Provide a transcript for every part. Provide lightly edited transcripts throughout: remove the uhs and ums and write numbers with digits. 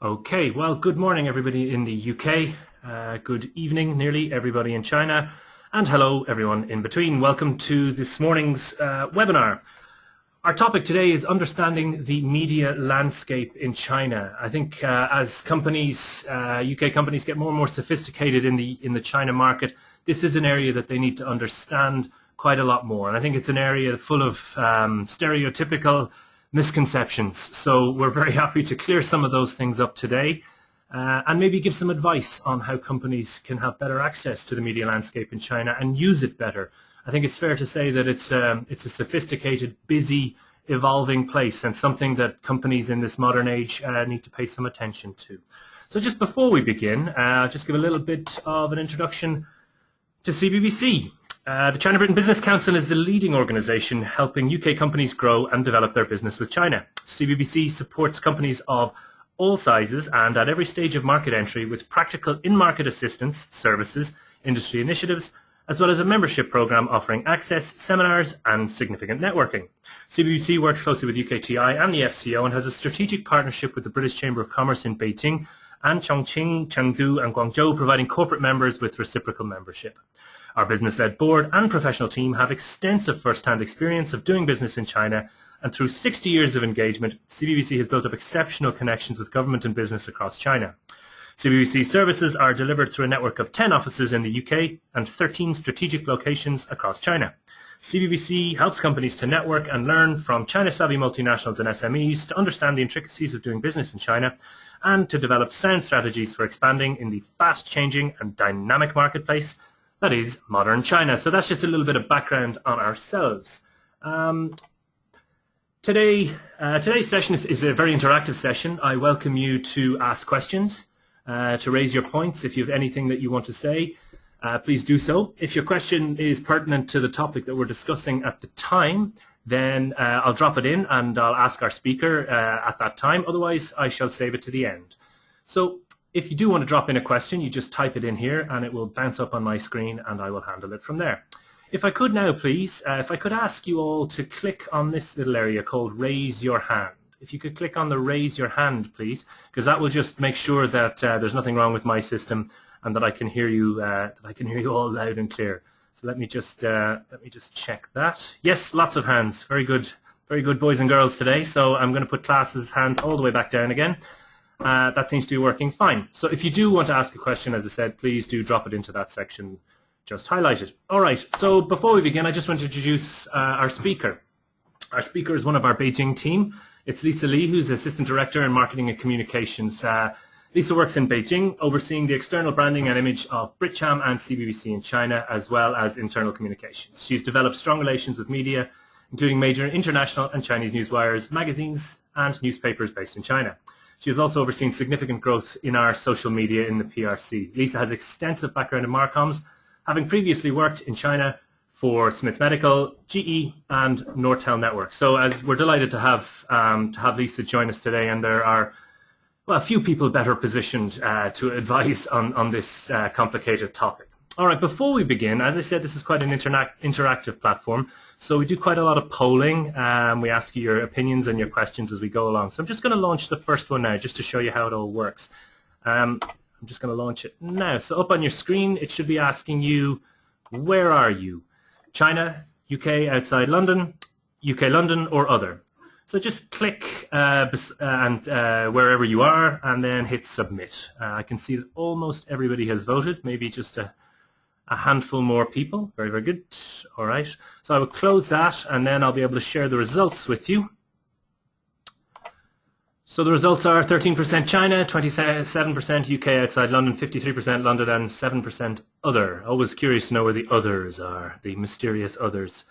Okay, well, good morning everybody in the UK, good evening nearly everybody in China, and hello everyone in between. Welcome to this morning's webinar. Our topic today is understanding the media landscape in China. I think as companies, UK companies get more and more sophisticated in the China market, this is an area that they need to understand quite a lot more. And I think it's an area full of stereotypical misconceptions. So we're very happy to clear some of those things up today and maybe give some advice on how companies can have better access to the media landscape in China and use it better. I think it's fair to say that it's a sophisticated, busy, evolving place and something that companies in this modern age need to pay some attention to. So just before we begin, I'll just give a little bit of an introduction to CBBC. The China Britain Business Council is the leading organisation helping UK companies grow and develop their business with China. CBBC supports companies of all sizes and at every stage of market entry with practical in-market assistance, services, industry initiatives, as well as a membership programme offering access, seminars and significant networking. CBBC works closely with UKTI and the FCO and has a strategic partnership with the British Chamber of Commerce in Beijing and Chongqing, Chengdu and Guangzhou, providing corporate members with reciprocal membership. Our business-led board and professional team have extensive first-hand experience of doing business in China, and through 60 years of engagement, CBBC has built up exceptional connections with government and business across China. CBBC services are delivered through a network of 10 offices in the UK and 13 strategic locations across China. CBBC helps companies to network and learn from China-savvy multinationals and SMEs to understand the intricacies of doing business in China and to develop sound strategies for expanding in the fast-changing and dynamic marketplace that is modern China. So that's just a little bit of background on ourselves. Today's session is a very interactive session. I welcome you to ask questions, to raise your points. If you have anything that you want to say, please do so. If your question is pertinent to the topic that we're discussing at the time, then I'll drop it in and I'll ask our speaker at that time. Otherwise, I shall save it to the end. So if you do want to drop in a question, you just type it in here and it will bounce up on my screen and I will handle it from there. If I could now, please, if I could ask you all to click on this little area called Raise Your Hand. If you could click on the Raise Your Hand, please, because that will just make sure that there's nothing wrong with my system and that I can hear you all loud and clear. So let me just check that. Yes, lots of hands. Very good boys and girls today. So I'm going to put classes' hands all the way back down again. That seems to be working fine. So if you do want to ask a question, as I said, please do drop it into that section just highlighted. All right, so before we begin, I just want to introduce our speaker. Our speaker is one of our Beijing team. It's Lisa Li, who's Assistant Director in Marketing and Communications. Lisa works in Beijing, overseeing the external branding and image of Britcham and CBBC in China, as well as internal communications. She's developed strong relations with media, including major international and Chinese newswires, magazines, and newspapers based in China. She has also overseen significant growth in our social media in the PRC. Lisa has extensive background in MarComs, having previously worked in China for Smiths Medical, GE, and Nortel Network. So as we're delighted to have Lisa join us today, and there are a few people better positioned to advise on this complicated topic. All right, before we begin, as I said, this is quite an interactive platform, so we do quite a lot of polling. We ask you your opinions and your questions as we go along. So I'm just going to launch the first one now, just to show you how it all works. I'm just going to launch it now. So up on your screen, it should be asking you, where are you? China, UK, outside London, UK, London, or other. So just click wherever you are, and then hit submit. I can see that almost everybody has voted, maybe just a handful more people. Very, very good. All right. So I will close that, and then I'll be able to share the results with you. So the results are 13% China, 27% UK outside London, 53% London, and 7% other. Always curious to know where the others are, the mysterious others.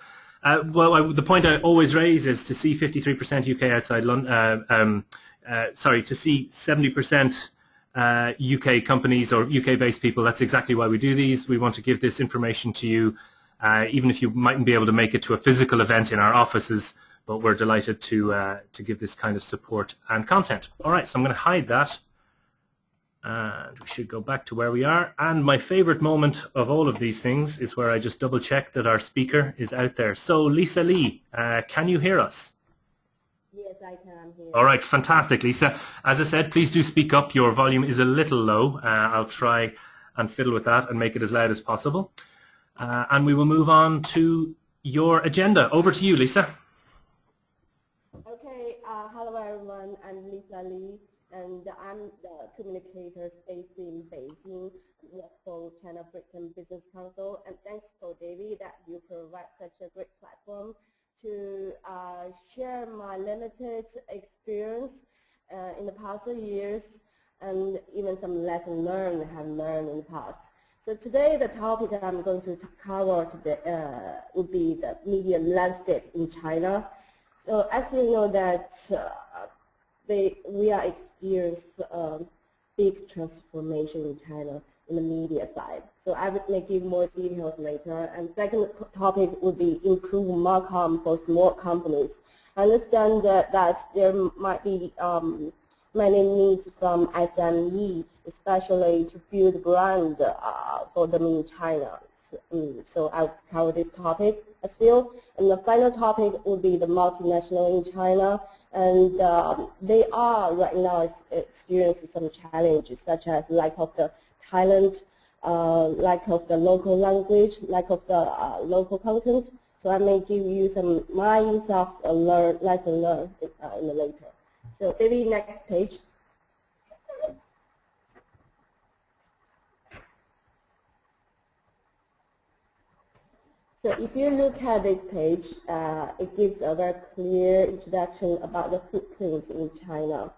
The point I always raise is to see 53% UK outside London, to see 70% UK companies or UK-based people. That's exactly why we do these. We want to give this information to you, even if you mightn't be able to make it to a physical event in our offices, but we're delighted to give this kind of support and content. All right, so I'm going to hide that. And we should go back to where we are. And my favorite moment of all of these things is where I just double check that our speaker is out there. So Lisa Li, can you hear us? Yes, I can. I'm here. All right, fantastic, Lisa. As I said, please do speak up. Your volume is a little low. I'll try and fiddle with that and make it as loud as possible. And we will move on to your agenda. Over to you, Lisa. Okay, hello everyone. I'm Lisa Li, and I'm the communicator based in Beijing, work for China Britain Business Council. And thanks for David that you provide such a great platform to share my limited experience in the past years and even some lessons learned I have learned in the past. So today the topic that I'm going to cover today would be the media landscape in China. So as you know that we are experiencing big transformation in China in the media side. So I will give more details later. And second topic would be improve MarCom for small companies. I understand that there might be many needs from SME, especially to build brand for them in China. So I'll cover this topic as well. And the final topic would be the multinational in China. And they are right now experiencing some challenges, such as lack of the talent, lack of the local language, lack of the local content. So I may give you some my insights lesson learned in the later. So maybe next page. So if you look at this page, it gives a very clear introduction about the footprint in China.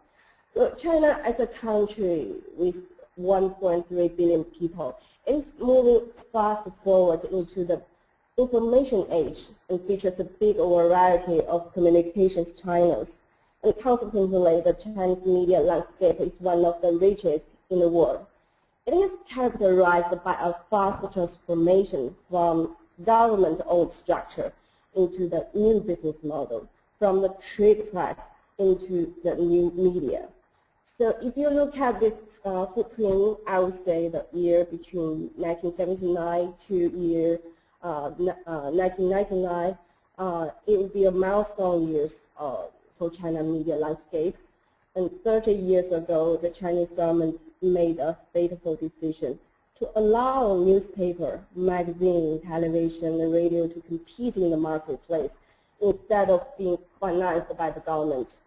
So China as a country with 1.3 billion people is moving fast forward into the information age and features a big variety of communications channels. And consequently, the Chinese media landscape is one of the richest in the world. It is characterized by a fast transformation from government-owned structure into the new business model, from the trade press into the new media. So if you look at this footprint, I would say the year between 1979 to year 1999, it would be a milestone years for China media landscape. And 30 years ago, the Chinese government made a fateful decision to allow newspaper, magazine, television, and radio to compete in the marketplace instead of being financed by the government.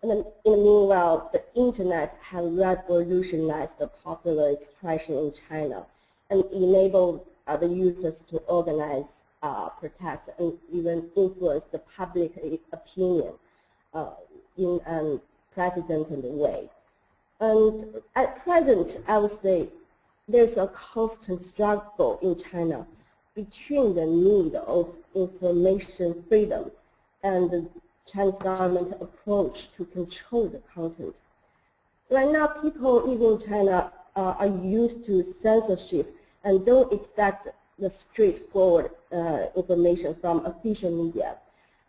And then in the meanwhile, the internet has revolutionized the popular expression in China and enabled the users to organize, protest, and even influence the public opinion in an unprecedented way. And at present, I would say there's a constant struggle in China between the need of information freedom and the Chinese government approach to control the content. Right now, people living in China are used to censorship and don't expect the straightforward information from official media.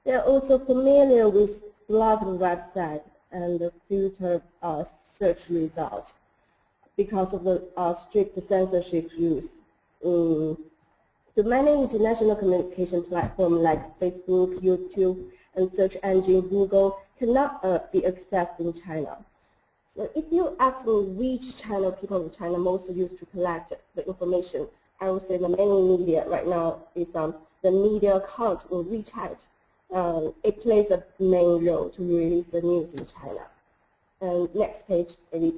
They're also familiar with blocked websites and the filtered search results because of the strict censorship rules. So many international communication platforms like Facebook, YouTube, and search engine Google cannot be accessed in China. So if you ask me which channel people in China most use to collect the information, I would say the main media right now is the media account in WeChat. It plays a main role to release the news in China. And next page, maybe.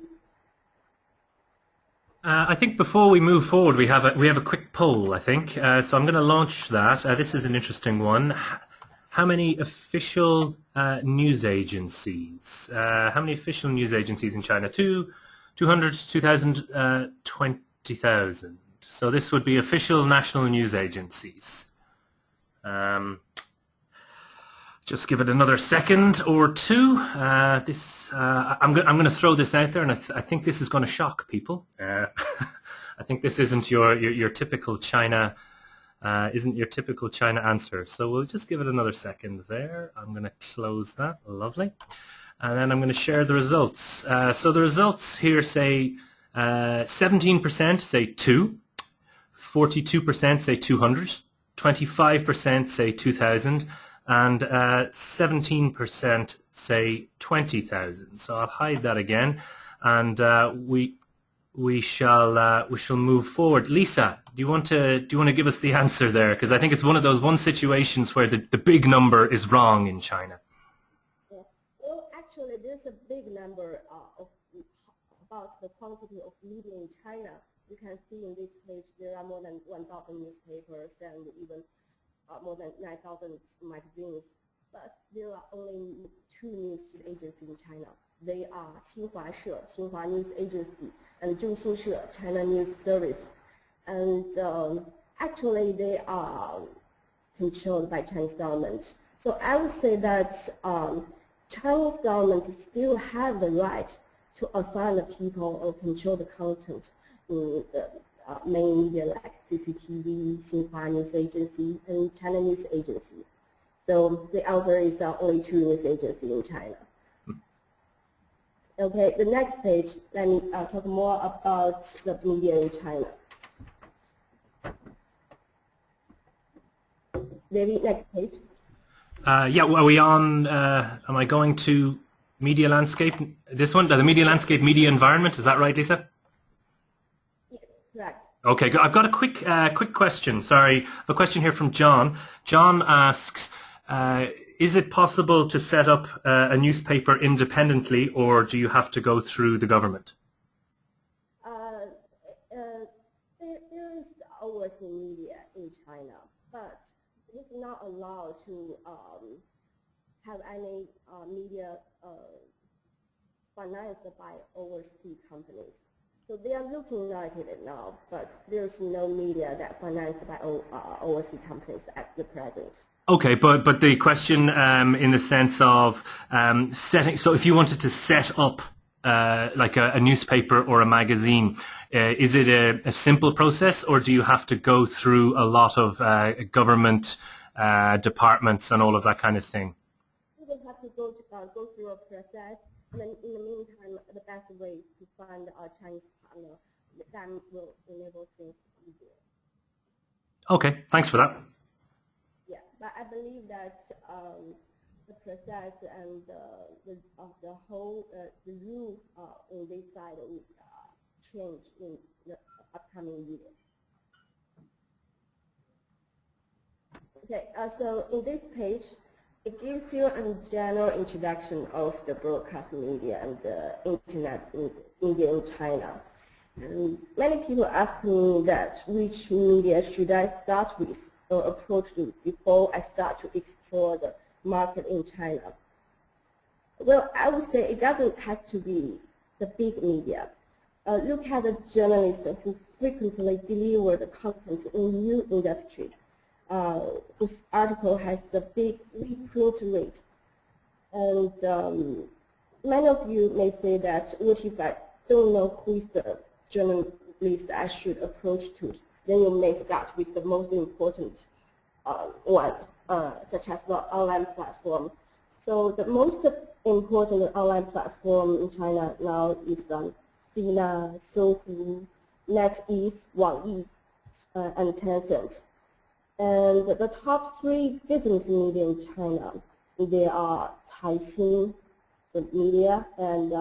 I think before we move forward, we have a quick poll. I think so. I'm going to launch that. This is an interesting one. How many official news agencies? How many official news agencies in China? 200, 2,000, 20,000. So this would be official national news agencies. Just give it another second or two. I'm going to throw this out there, and I think this is going to shock people. I think this isn't your typical China. Isn't your typical China answer. So we'll just give it another second there. I'm going to close that. Lovely. And then I'm going to share the results. So the results here say 17% say 2, 42% say 200, 25% say 2,000, and 17% say 20,000. So I'll hide that again, and we shall move forward. Lisa, do you want to give us the answer there? Because I think it's one of those situations where the big number is wrong in China. Yeah. Well, actually, there's a big number about the quantity of media in China. You can see in this page there are more than 1,000 newspapers and even more than 9,000 magazines. But there are only 2 news agencies in China. They are Xinhua News Agency, and Zhongxinshe, China News Service. And actually, they are controlled by Chinese government. So I would say that Chinese government still have the right to assign the people or control the content in the main media like CCTV, Xinhua News Agency, and China News Agency. So the answer is only 2 news agencies in China. Okay, the next page, let me talk more about the media in China. David, next page. Yeah, are we on, am I going to media landscape? This one, the media landscape, media environment, is that right, Lisa? Yes, correct. Okay, good. I've got a quick question. Sorry, a question here from John. John asks, is it possible to set up a newspaper independently, or do you have to go through the government? There is always media in China, but it's not allowed to have any media financed by overseas companies. So they are looking at it now, but there's no media that financed by overseas companies at the present. Okay, but the question in the sense of setting, so if you wanted to set up like a newspaper or a magazine, is it a simple process, or do you have to go through a lot of government departments and all of that kind of thing? You will have to go through a process, and then in the meantime, the best way is to find a Chinese partner that will enable things easier. Okay, thanks for that. Yeah, but I believe that the process and the whole the rules on this side will change in the upcoming year. Okay, so in this page, it gives you a general introduction of the broadcast media and the internet media in China. And many people ask me that which media should I start with or approach to before I start to explore the market in China. Well, I would say it doesn't have to be the big media. Look at the journalists who frequently deliver the content in new industry, whose article has a big reprint rate. And many of you may say that, what if I don't know who is the journalist I should approach to? Then you may start with the most important one, such as the online platform. So the most important online platform in China now is Sina, Sohu, NetEase, Wangyi, and Tencent. And the top 3 business media in China, they are Caixin, the media, and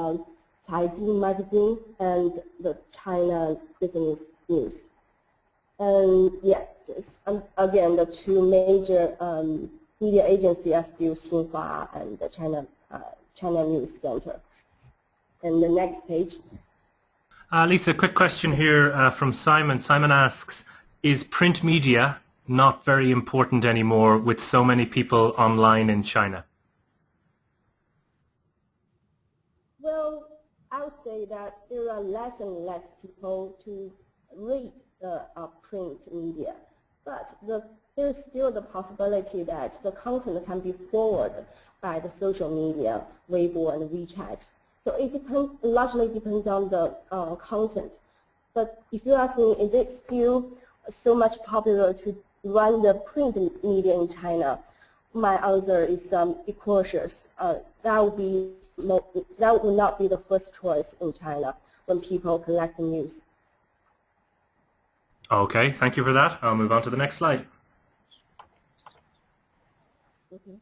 Caijin magazine, and the China Business News. And yeah, again, the 2 major media agencies are still Xinhua and the China News Center. And the next page. Lisa, quick question here from Simon. Simon asks, is print media not very important anymore with so many people online in China? Well, I would say that there are less and less people to read the print media, but there's still the possibility that the content can be forwarded by the social media, Weibo and WeChat. So it largely depends on the content. But if you ask me, is it still so much popular to run the print media in China? My answer is be cautious. That would not be the first choice in China when people collect the news. Okay, thank you for that. I'll move on to the next slide. Okay.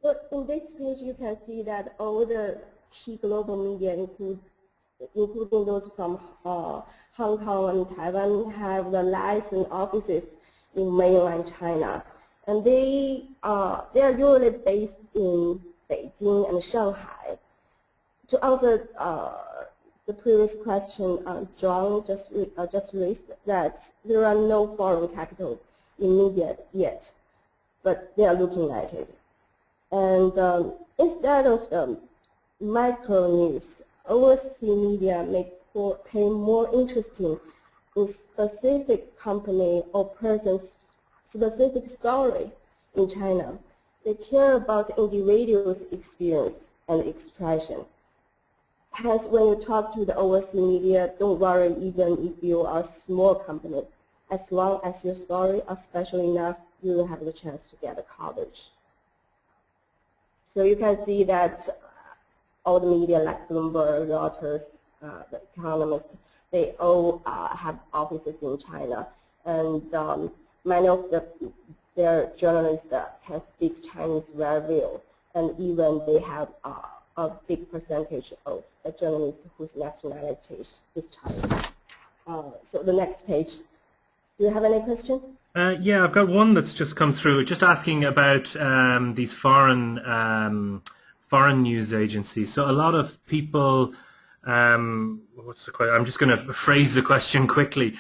But in this page, you can see that all the key global media, including those from Hong Kong and Taiwan, have the licensed offices in mainland China, and they are usually based in Beijing and Shanghai. To answer the previous question, John just raised that there are no foreign capital in media yet, but they are looking at it. And instead of the micro news, overseas media may pay more interest in specific company or person's specific story in China. They care about individuals' experience and expression. Hence, when you talk to the overseas media, don't worry even if you are a small company. As long as your story is special enough, you will have the chance to get the coverage. So you can see that all the media like Bloomberg, Reuters, The Economist, they all have offices in China, and many of their journalists can speak Chinese very well, and even they have a big percentage of the journalists whose nationality is Chinese. So the next page. Do you have any question? Yeah, I've got one that's just come through, just asking about these foreign news agencies. So a lot of people, what's the question? I'm just going to phrase the question quickly.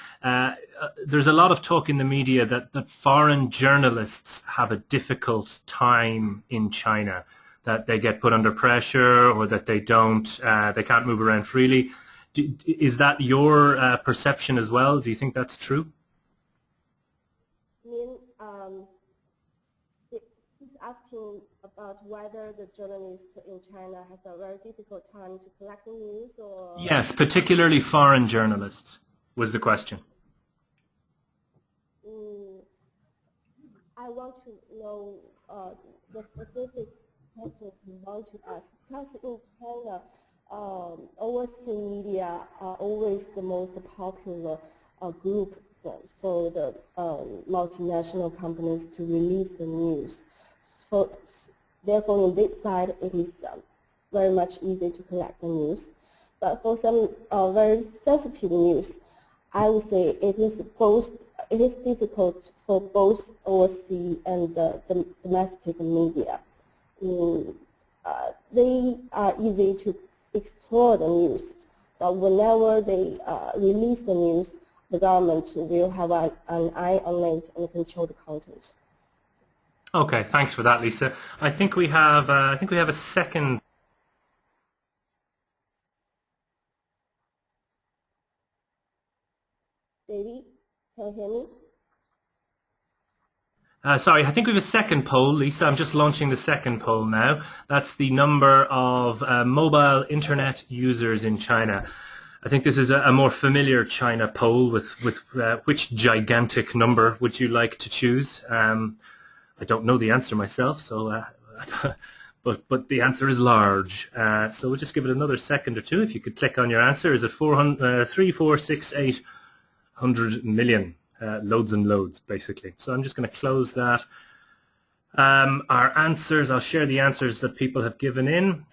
There's a lot of talk in the media that foreign journalists have a difficult time in China, that they get put under pressure or that they can't move around freely. Is that your perception as well? Do you think that's true? He's asking about whether the journalist in China has a very difficult time to collect the news, or... Yes, particularly foreign journalists was the question. I want to know the specific questions you want to ask, because in China, overseas media are always the most popular group for the multinational companies to release the news. So, therefore, on this side, it is very much easy to collect the news. But for some very sensitive news, I would say it is difficult for both overseas and the domestic media. They are easy to explore the news, but whenever they release the news, the government will have an eye on it and control the content. Okay, thanks for that, Lisa. I think we have a second. David, can you hear me? Sorry, I think we have a second poll, Lisa. I'm just launching the second poll now. That's the number of mobile internet users in China. I think this is a more familiar China poll with which gigantic number would you like to choose? I don't know the answer myself, so but the answer is large. So we'll just give it another second or two. If you could click on your answer, is it 3, 4, 6, 800 million? Loads and loads, basically. So I'm just going to close that. Our answers, I'll share the answers that people have given in.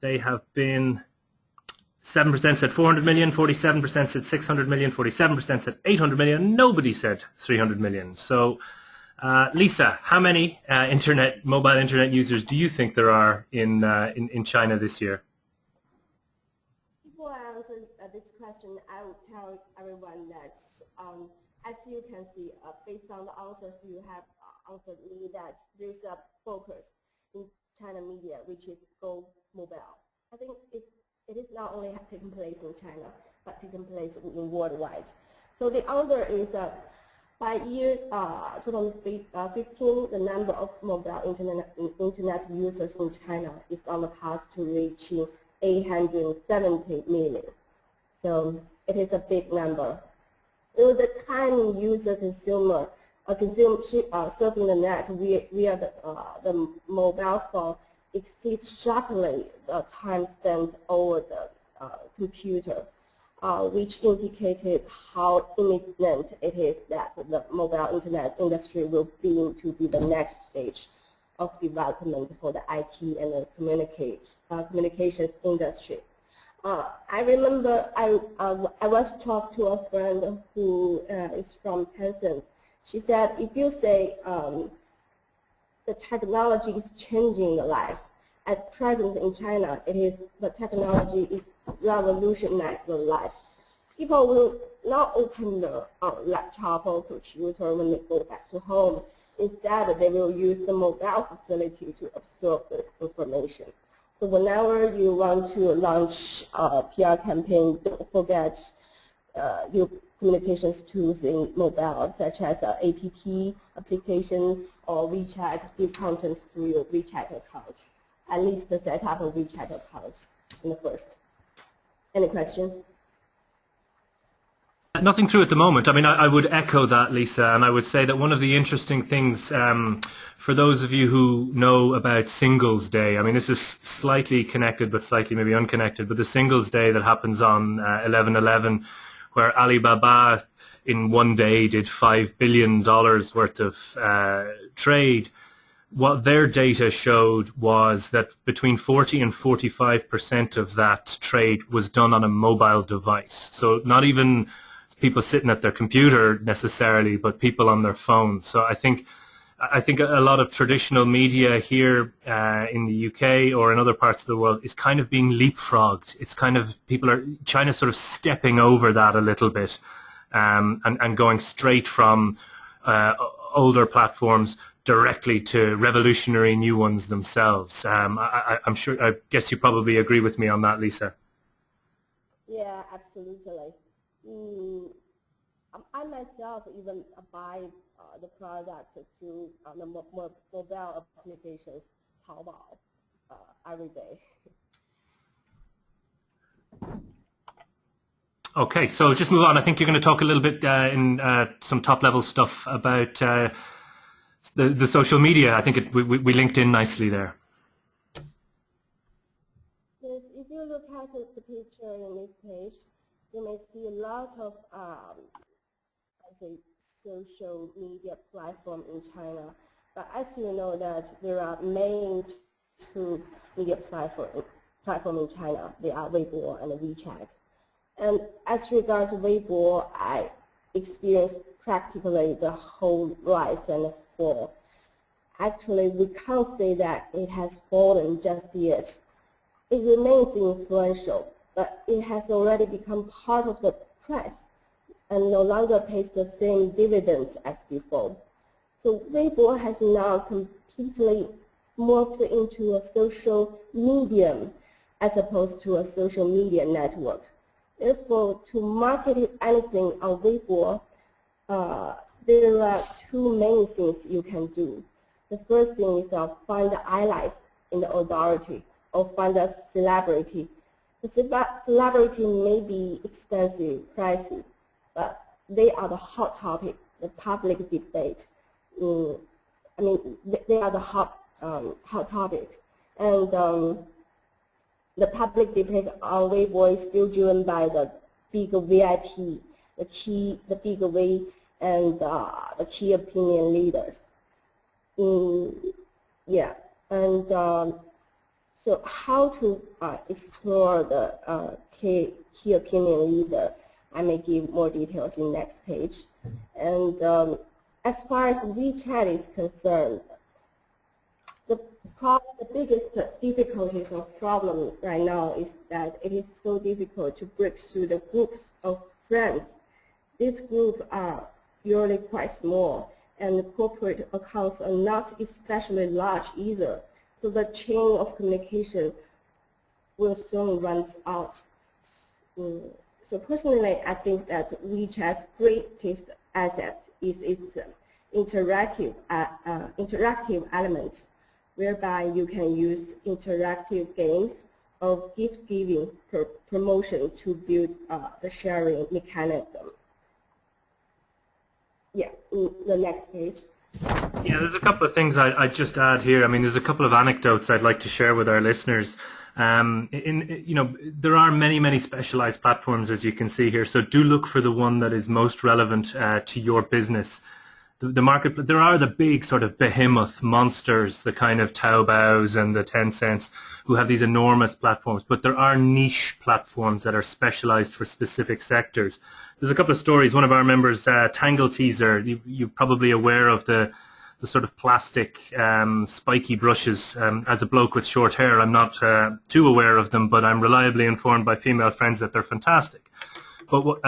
They have been 7% said 400 million, 47% said 600 million, 47% said 800 million. Nobody said 300 million. So, Lisa, how many mobile internet users do you think there are in China this year? Before I answer this question, I will tell everyone that as you can see, based on the answers you have answered me, that there's a focus in China media, which is go mobile. I think it is not only taking place in China, but taking place worldwide. So the answer is by year 2015, the number of mobile internet users in China is on the path to reaching 870 million. So it is a big number. The time user consumer surfing the net via the mobile phone exceeds sharply the time spent over the computer, which indicated how imminent it is that the mobile internet industry will be the next stage. of development for the IT and the communications industry. I remember I was talking to a friend who is from Tencent. She said, if you say the technology is changing the life, at present in China, the technology is revolutionizing the life. People will not open the laptop or computer when they go back to home. Instead, they will use the mobile facility to absorb the information. So whenever you want to launch a PR campaign, don't forget your communications tools in mobile, such as application, or WeChat, give content through your WeChat account. At least set up a WeChat account in the first. Any questions? Nothing through at the moment. I mean, I would echo that, Lisa, and I would say that one of the interesting things for those of you who know about Singles Day, I mean, this is slightly connected but slightly maybe unconnected, but the Singles Day that happens on 11/11, where Alibaba in one day did $5 billion worth of trade, what their data showed was that between 40 and 45% of that trade was done on a mobile device. So not even people sitting at their computer necessarily, but people on their phones. So I think a lot of traditional media here in the UK or in other parts of the world is kind of being leapfrogged. It's kind of China's sort of stepping over that a little bit and going straight from older platforms directly to revolutionary new ones themselves. I guess you probably agree with me on that, Lisa. Yeah, absolutely. I myself even buy the product through the mobile applications, Taobao, every day. Okay, so just move on. I think you're going to talk a little bit in some top-level stuff about the social media. I think we linked in nicely there. Yes, if you look at the picture in this page, you may see a lot of social media platform in China. But as you know that there are main two media platform in China. They are Weibo and WeChat. And as regards Weibo, I experienced practically the whole rise and fall. Actually, we can't say that it has fallen just yet. It remains influential, but it has already become part of the press and no longer pays the same dividends as before. So Weibo has now completely morphed into a social medium as opposed to a social media network. Therefore, to market anything on Weibo, there are two main things you can do. The first thing is find allies in the authority or find a celebrity. The celebrity may be expensive, pricey, but they are the hot topic, the public debate. They are the hot topic. And the public debate on Weibo is still driven by the big VIP, the big V, and the key opinion leaders. So how to explore the key opinion leader, I may give more details in next page. And as far as WeChat is concerned, the biggest difficulties or problem right now is that it is so difficult to break through the groups of friends. These groups are usually quite small, and corporate accounts are not especially large either. So the chain of communication will soon run out. So personally, I think that WeChat's greatest asset is its interactive elements, whereby you can use interactive games or gift giving promotion to build the sharing mechanism. Yeah, the next page. Yeah, there's a couple of things I'd just add here. I mean, there's a couple of anecdotes I'd like to share with our listeners. There are many specialized platforms, as you can see here, so do look for the one that is most relevant to your business. the market. There are the big sort of behemoth monsters, the kind of Taobaos and the Tencents, who have these enormous platforms. But there are niche platforms that are specialized for specific sectors. There's a couple of stories. One of our members, Tangle Teaser, you're probably aware of the sort of plastic spiky brushes. As a bloke with short hair, I'm not too aware of them, but I'm reliably informed by female friends that they're fantastic. But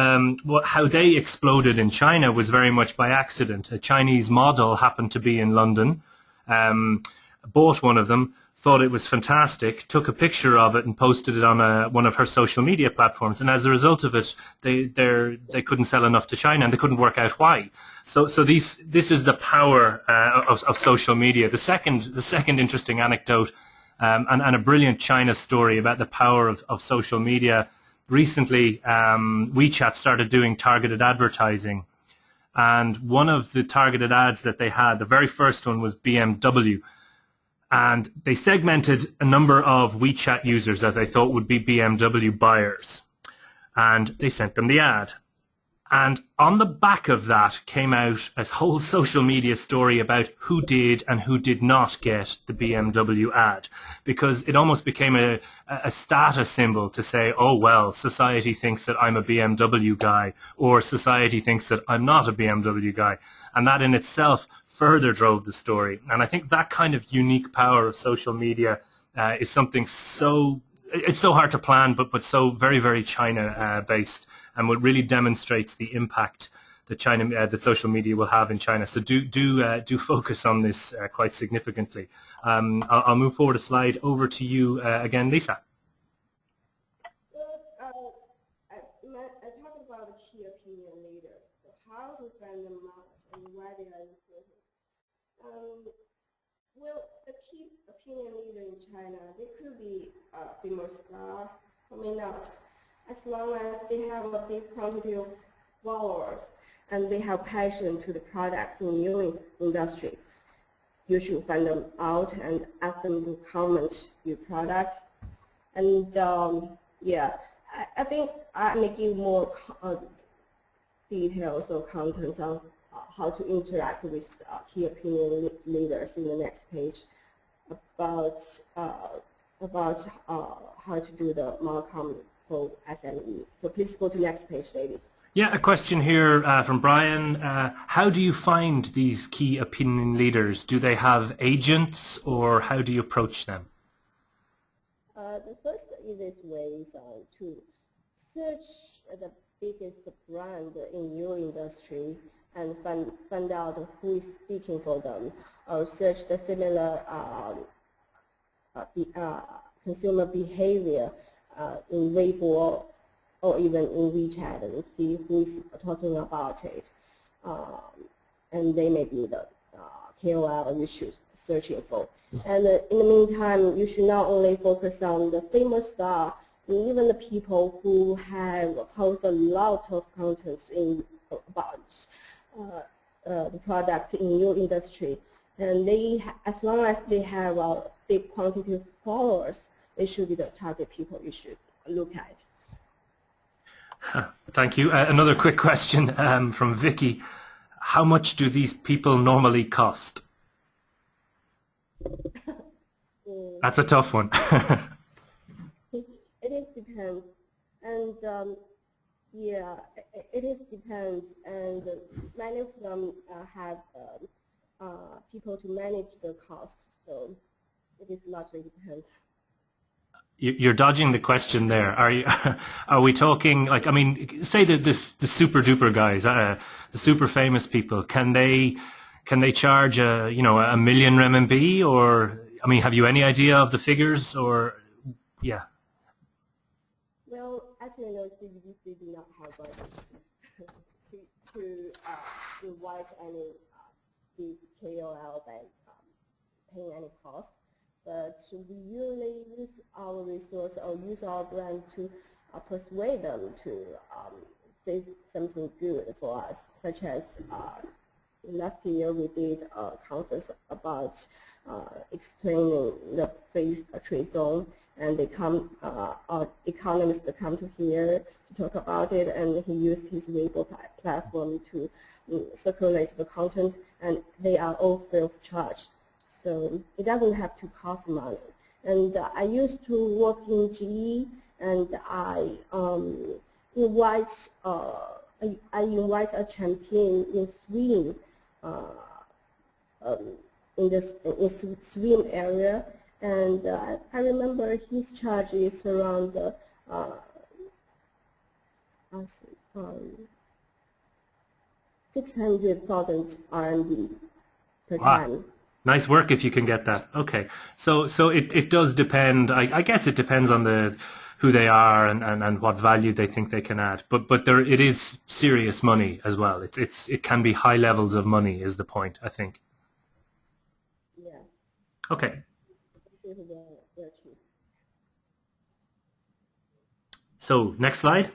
how they exploded in China was very much by accident. A Chinese model happened to be in London, bought one of them, thought it was fantastic, took a picture of it and posted it on one of her social media platforms. And as a result of it, they couldn't sell enough to China, and they couldn't work out why. So this is the power of social media. The second interesting anecdote, and a brilliant China story about the power of social media. Recently, WeChat started doing targeted advertising, and one of the targeted ads that they had, the very first one, was BMW, and they segmented a number of WeChat users that they thought would be BMW buyers, and they sent them the ad. And on the back of that came out a whole social media story about who did and who did not get the BMW ad, because it almost became a status symbol to say, oh, well, society thinks that I'm a BMW guy, or society thinks that I'm not a BMW guy. And that in itself further drove the story. And I think that kind of unique power of social media is something it's so hard to plan, but so very, very China-based. And what really demonstrates the impact that that social media will have in China. So do focus on this quite significantly. I'll move forward a slide over to you again, Lisa. Well, I talked about the key opinion leaders. So how to find them out and why they are important. Well, the key opinion leader in China, they could be a famous star or may not. As long as they have a big quantity of followers and they have passion to the products in your industry, you should find them out and ask them to comment your product. And yeah, I think I may give more details or contents on how to interact with key opinion leaders in the next page about how to do the MarComs for SME. So please go to next page, David. Yeah, a question here from Brian. How do you find these key opinion leaders? Do they have agents, or how do you approach them? The first easiest way is to search the biggest brand in your industry and find out who is speaking for them, or search the similar consumer behavior in Weibo or even in WeChat, and see who is talking about it. And they may be the KOL you should searching for. And in the meantime, you should not only focus on the famous star, even the people who have posted a lot of contents about the product in your industry. And as long as they have a big quantity of followers, they should be the target people you should look at. Thank you. Another quick question from Vicky. How much do these people normally cost? That's a tough one. It depends. And yeah, it depends. And many of them have people to manage the cost. So it largely depends. You're dodging the question there. Are we talking, like, I mean, say that the super duper guys, the super famous people, can they charge a million RMB, or, I mean, have you any idea of the figures, or yeah? Well, as you know, CBBC do not have budget to invite any big KOL by paying any cost. But we usually use our resource or use our brand to persuade them to say something good for us, such as last year we did a conference about explaining the free trade zone, and they come, economists come to here to talk about it, and he used his Weibo platform to circulate the content, and they are all free of charge. So it doesn't have to cost money. And I used to work in GE, and I invite a champion in Sweden, in the swim area, and I remember his charge is around 600,000 RMB per time. Nice work if you can get that. Okay, so it does depend. I guess it depends on who they are and what value they think they can add. But it is serious money as well. It can be high levels of money is the point, I think. Yeah. Okay. So next slide.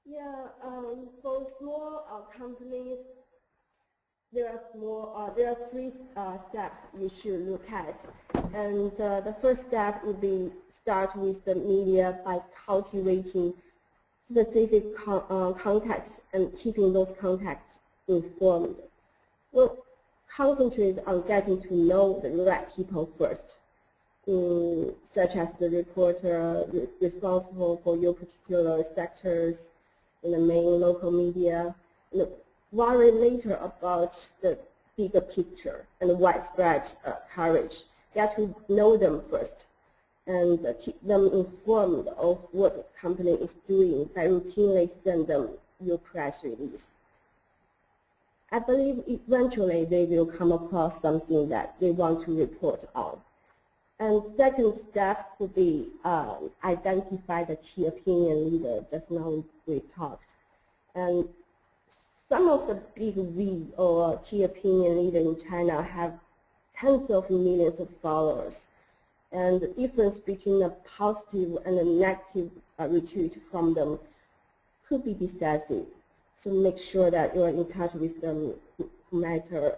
Yeah, for small companies, there are three steps you should look at, and the first step would be start with the media by cultivating specific contacts and keeping those contacts informed. Well, concentrate on getting to know the right people first, such as the reporter responsible for your particular sectors in the main local media. Worry later about the bigger picture and widespread coverage. Get to know them first and keep them informed of what the company is doing by routinely send them your press release. I believe eventually they will come across something that they want to report on. And second step would be identify the key opinion leader. Just now we talked. And some of the big V or key opinion leaders in China have tens of millions of followers. And the difference between a positive and a negative retweet from them could be decisive. So make sure that you're in touch with them who matter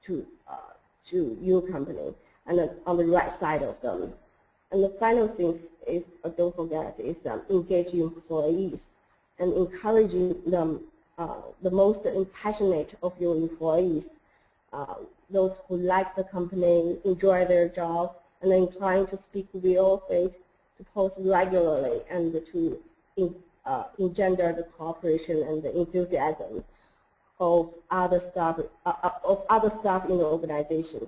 to your company and on the right side of them. And the final thing is, don't forget, is engaging employees and encouraging them, the most passionate of your employees, those who like the company, enjoy their job, and are inclined to speak real faith, to post regularly and to engender the cooperation and the enthusiasm of other staff in the organization.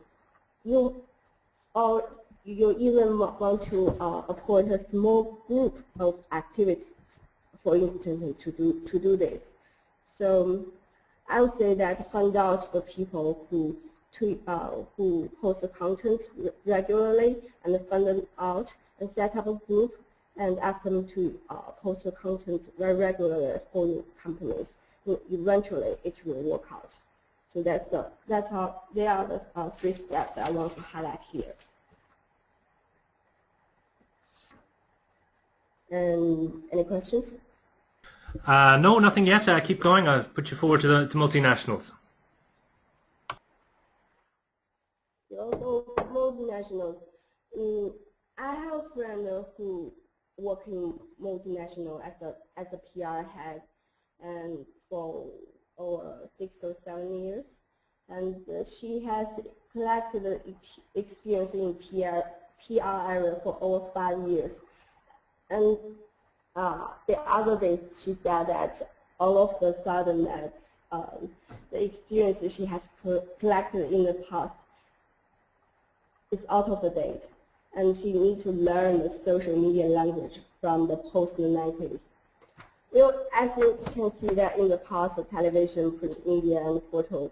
You even want to appoint a small group of activists, for instance, to do this. So I would say that find out the people who post the content regularly and find them out and set up a group and ask them to post the content very regularly for your companies. And eventually, it will work out. So that's how they are the three steps I want to highlight here. And any questions? No, nothing yet. Keep going. I'll put you forward to multinationals. Multinationals. I have a friend who works in multinational as a PR head, and for over 6 or 7 years, and she has collected experience in PR area for over 5 years. And the other day she said that all of a sudden that the experience she has collected in the past is out of the date, and she needs to learn the social media language from the post-90s. Well, as you can see that in the past, the television, print media, and photo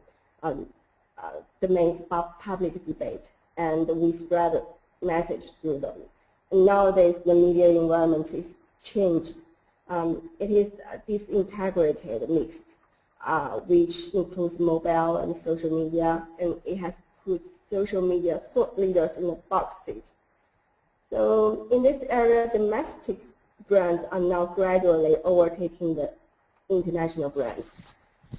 domains public debate, and we spread message through them. And nowadays, the media environment is changed. It is disintegrated, mixed, which includes mobile and social media, and it has put social media thought leaders in the box seat. So in this area, domestic brands are now gradually overtaking the international brands.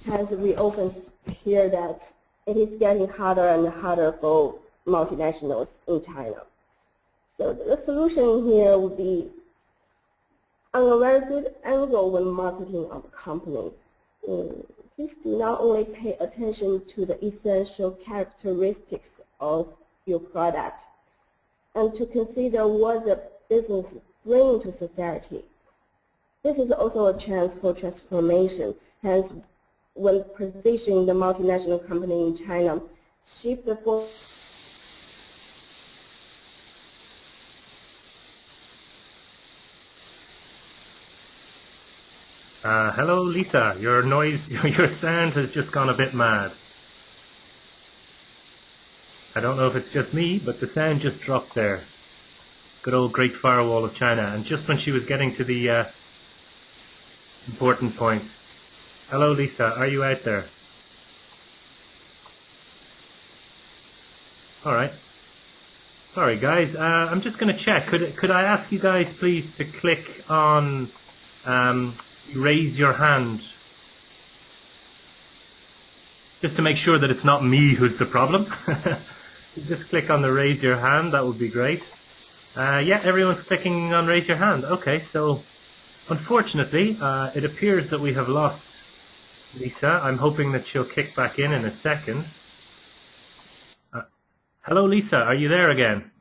Hence, we often hear that it is getting harder and harder for multinationals in China. So the solution here would be on a very good angle when marketing of a company. Please do not only pay attention to the essential characteristics of your product and to consider what the business brings to society. This is also a chance for transformation. Hence, when positioning the multinational company in China, shift the focus. Hello, Lisa. Your your sound has just gone a bit mad. I don't know if it's just me, but the sound just dropped there. Good old Great Firewall of China. And just when she was getting to the important point. Hello, Lisa. Are you out there? All right. Sorry, guys. I'm just going to check. Could I ask you guys, please, to click on raise your hand, just to make sure that it's not me who's the problem. Just click on the raise your hand. That would be great. Yeah, everyone's clicking on raise your hand. Okay, so unfortunately, it appears that we have lost Lisa. I'm hoping that she'll kick back in a second. Hello, Lisa. Are you there again?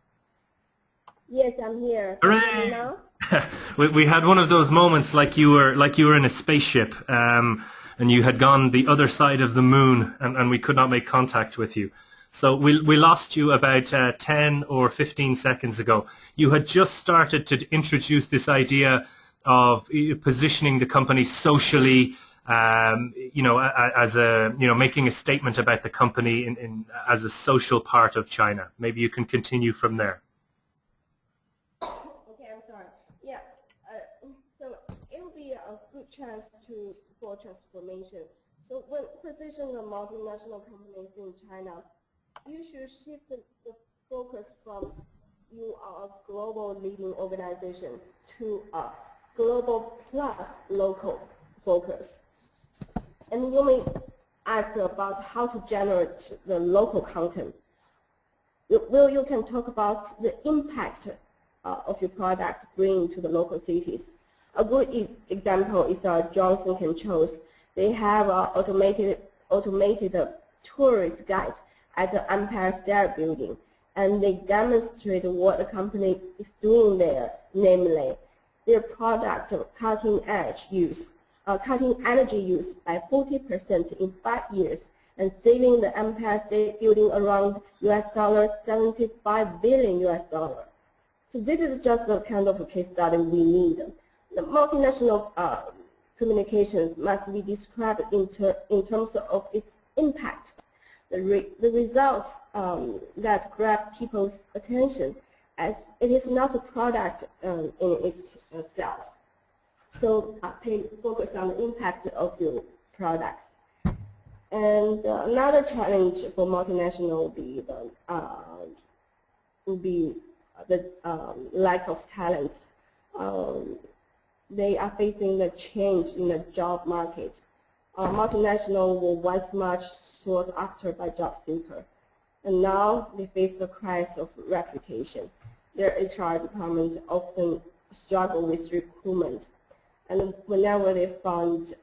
Yes, I'm here. Hooray! Now? We had one of those moments like you were in a spaceship and you had gone the other side of the moon and we could not make contact with you. So we lost you about 10 or 15 seconds ago. You had just started to introduce this idea of positioning the company socially, as a, making a statement about the company as a social part of China. Maybe you can continue from there. A good chance for transformation. So when positioning the multinational companies in China, you should shift the focus from you are a global leading organization to a global plus local focus. And you may ask about how to generate the local content. Well, you can talk about the impact of your product bringing to the local cities. A good example is Johnson Controls. They have an automated tourist guide at the Empire State Building, and they demonstrate what the company is doing there, namely their product cutting energy use by 40% in 5 years, and saving the Empire State Building around $75 billion. So this is just the kind of a case study we need. The multinational communications must be described in terms of its impact, the results that grab people's attention, as it is not a product in itself. So focus on the impact of your products. And another challenge for multinational would be the lack of talent. They are facing the change in the job market. Multinational were once much sought after by job seekers, and now they face the crisis of reputation. Their HR department often struggle with recruitment, and whenever they found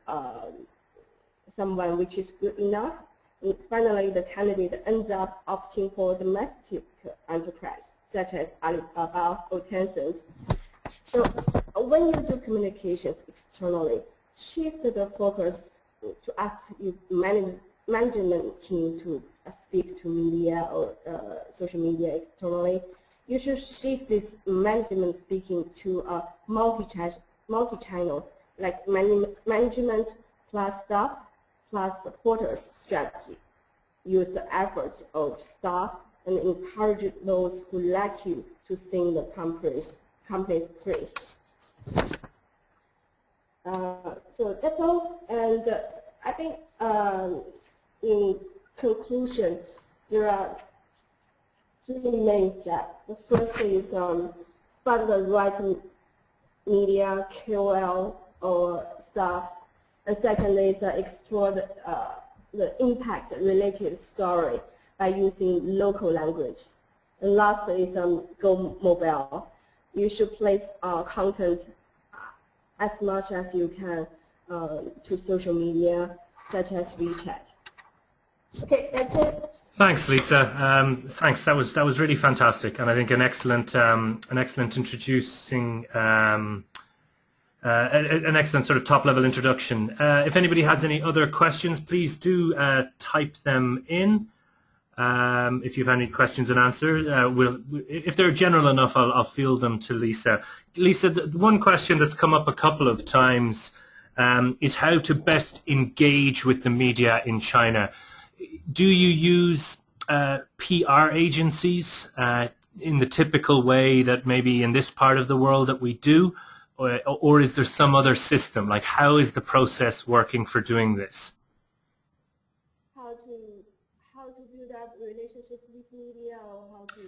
someone which is good enough, and finally the candidate ends up opting for domestic enterprise, such as Alibaba or Tencent. So when you do communications externally, shift the focus to ask your management team to speak to media or social media externally. You should shift this management speaking to a multi-channel, like management plus staff plus supporters strategy. Use the efforts of staff and encourage those who like you to sing the company's praise. So that's all. And I think in conclusion, there are 3 main steps. The first is find the right media, KOL, or staff, And secondly is explore the impact-related story by using local language. And lastly is go mobile. You should place content as much as you can to social media, such as WeChat. Okay, that's it. Thanks, Lisa. Thanks. That was really fantastic, and I think an excellent introducing. An excellent sort of top-level introduction. If anybody has any other questions, please do type them in. If you have any questions and answers, if they're general enough, I'll field them to Lisa. Lisa, the one question that's come up a couple of times is how to best engage with the media in China. Do you use PR agencies in the typical way that maybe in this part of the world that we do? Or is there some other system? Like, how is the process working for doing this? How to build up relationships with media, or how to?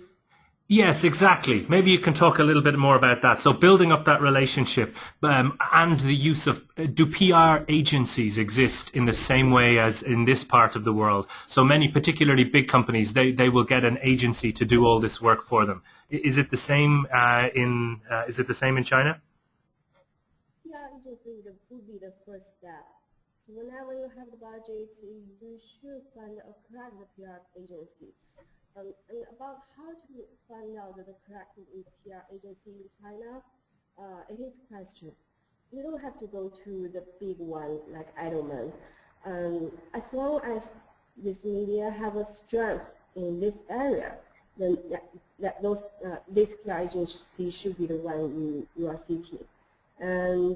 Yes, exactly. Maybe you can talk a little bit more about that. So building up that relationship and the use of, do PR agencies exist in the same way as in this part of the world? So many, particularly big companies, they will get an agency to do all this work for them. Is it the same in China? Agency would be the first step. So whenever you have the budget, you should find a correct PR agency. And about how to find out the correct PR agency in China, it is a question. You don't have to go to the big one like Edelman. As long as this media have a strength in this area, then this PR agency should be the one you are seeking. And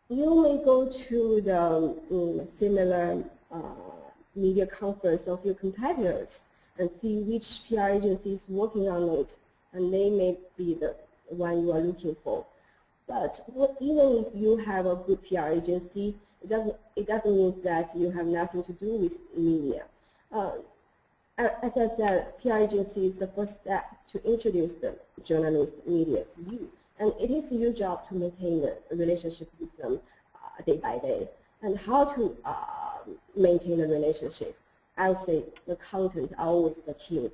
you may go to the similar media conference of your competitors and see which PR agency is working on it, and they may be the one you are looking for. But even if you have a good PR agency, it doesn't mean that you have nothing to do with media. As I said, PR agency is the first step to introduce the journalist media to you. And it is your job to maintain a relationship with them day by day. And how to maintain a relationship? I would say the content are always the key.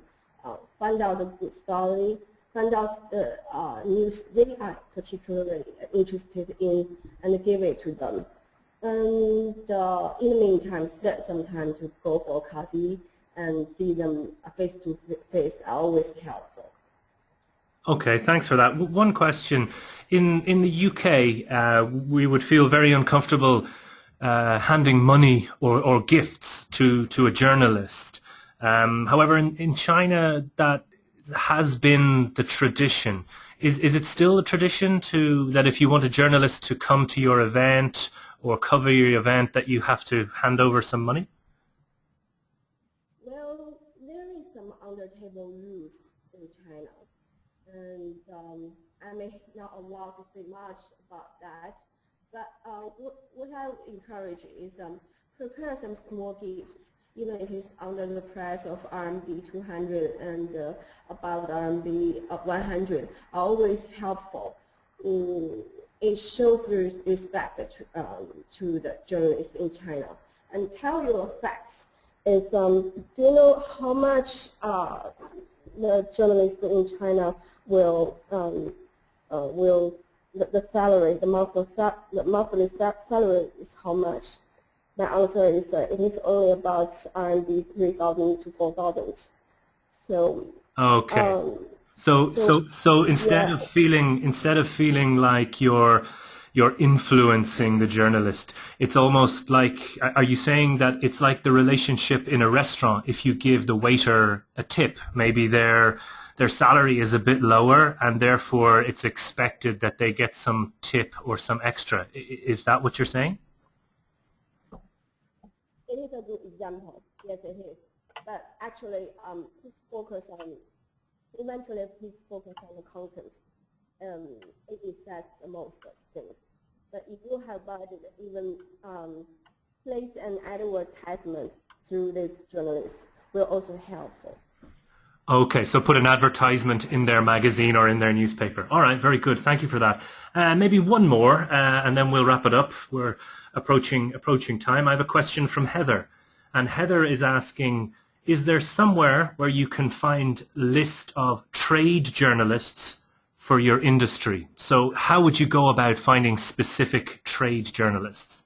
Find out the good story, find out the news they are particularly interested in, and give it to them. And in the meantime, spend some time to go for coffee and see them face to face are always helpful. Okay, thanks for that. One question. In the UK, we would feel very uncomfortable handing money or gifts to a journalist. However, in China, that has been the tradition. Is it still a tradition that if you want a journalist to come to your event or cover your event, that you have to hand over some money? Well, there is some under-table rules in China. And I may not allow to say much about that, but what I would encourage is prepare some small gifts, even if it's under the price of RMB 200 and above RMB 100, are always helpful. It shows respect to the journalists in China. And tell your facts is, do you know how much the journalists in China will the salary, the monthly salary is how much? My answer is it is only about RMB 3,000 to 4,000. So okay. So instead of feeling like you're influencing the journalist, it's almost like, are you saying that it's like the relationship in a restaurant? If you give the waiter a tip, maybe their salary is a bit lower, and therefore it's expected that they get some tip or some extra. Is that what you're saying? It is a good example. Yes, it is. But actually, please focus on the content. It is that's the most things. But if you have budget, even place an advertisement through this journalist will also helpful. Okay, so put an advertisement in their magazine or in their newspaper. All right, very good. Thank you for that. Maybe one more, and then we'll wrap it up. We're approaching time. I have a question from Heather, and Heather is asking, is there somewhere where you can find a list of trade journalists for your industry? So how would you go about finding specific trade journalists?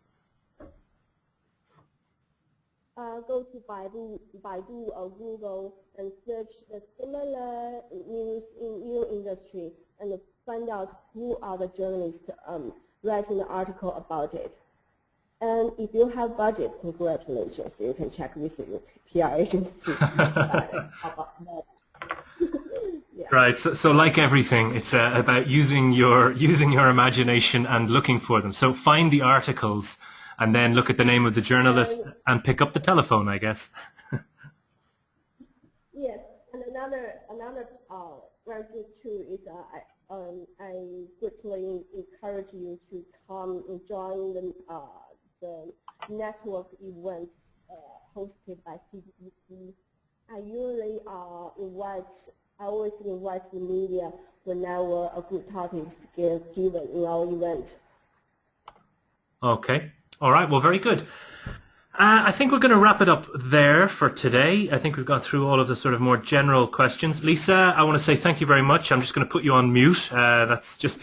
Go to Baidu or Google and search the similar news in your industry and find out who are the journalists writing the article about it. And if you have budget, congratulations, you can check with your PR agency about that. Yeah. Right. So like everything, it's about using your imagination and looking for them. So find the articles and then look at the name of the journalist and pick up the telephone, I guess. Yes, and another very good tool is I greatly encourage you to come and join the network events hosted by CBBC. I usually always invite the media whenever a good topic is given in our event. Okay. All right. Well, very good. I think we're going to wrap it up there for today. I think we've got through all of the sort of more general questions. Lisa, I want to say thank you very much. I'm just going to put you on mute. That's just,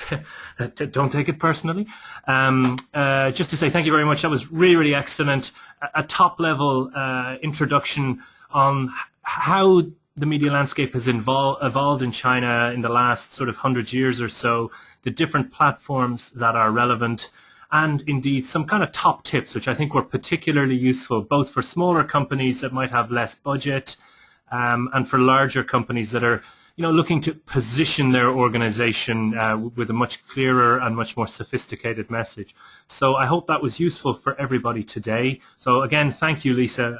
don't take it personally. Just to say thank you very much. That was really, really excellent. A top-level introduction on how the media landscape has evolved in China in the last sort of 100 years or so, the different platforms that are relevant, and indeed some kind of top tips which I think were particularly useful both for smaller companies that might have less budget and for larger companies that are looking to position their organization with a much clearer and much more sophisticated message. So I hope that was useful for everybody today. So again, thank you, Lisa.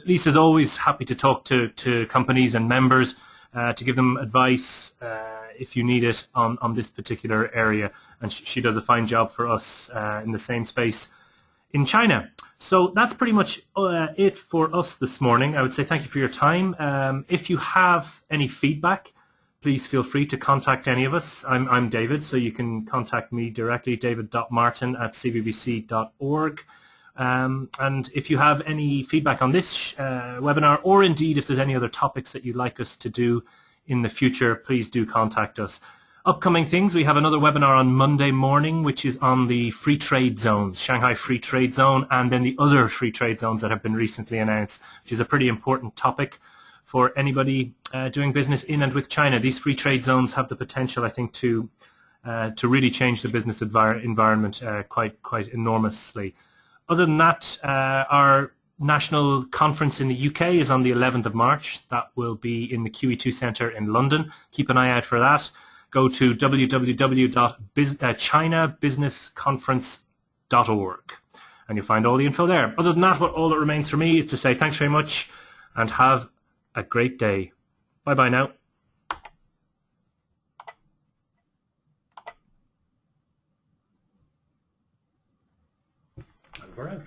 Lisa's always happy to talk to companies and members to give them advice if you need it on this particular area, and she does a fine job for us in the same space in China. So that's pretty much it for us this morning. I would say thank you for your time. If you have any feedback, please feel free to contact any of us. I'm David, so you can contact me directly, david.martin@cbbc.org. And if you have any feedback on this webinar, or indeed if there's any other topics that you'd like us to do in the future, please do contact us. Upcoming things, we have another webinar on Monday morning, which is on the free trade zones, Shanghai Free Trade Zone, and then the other free trade zones that have been recently announced, which is a pretty important topic for anybody doing business in and with China. These free trade zones have the potential, I think, to really change the business environment quite enormously. Other than that, our national conference in the UK is on the 11th of March. That will be in the QE2 Centre in London. Keep an eye out for that. Go to www.chinabusinessconference.org and you'll find all the info there. Other than that, all that remains for me is to say thanks very much and have a great day. Bye-bye now. And we're out.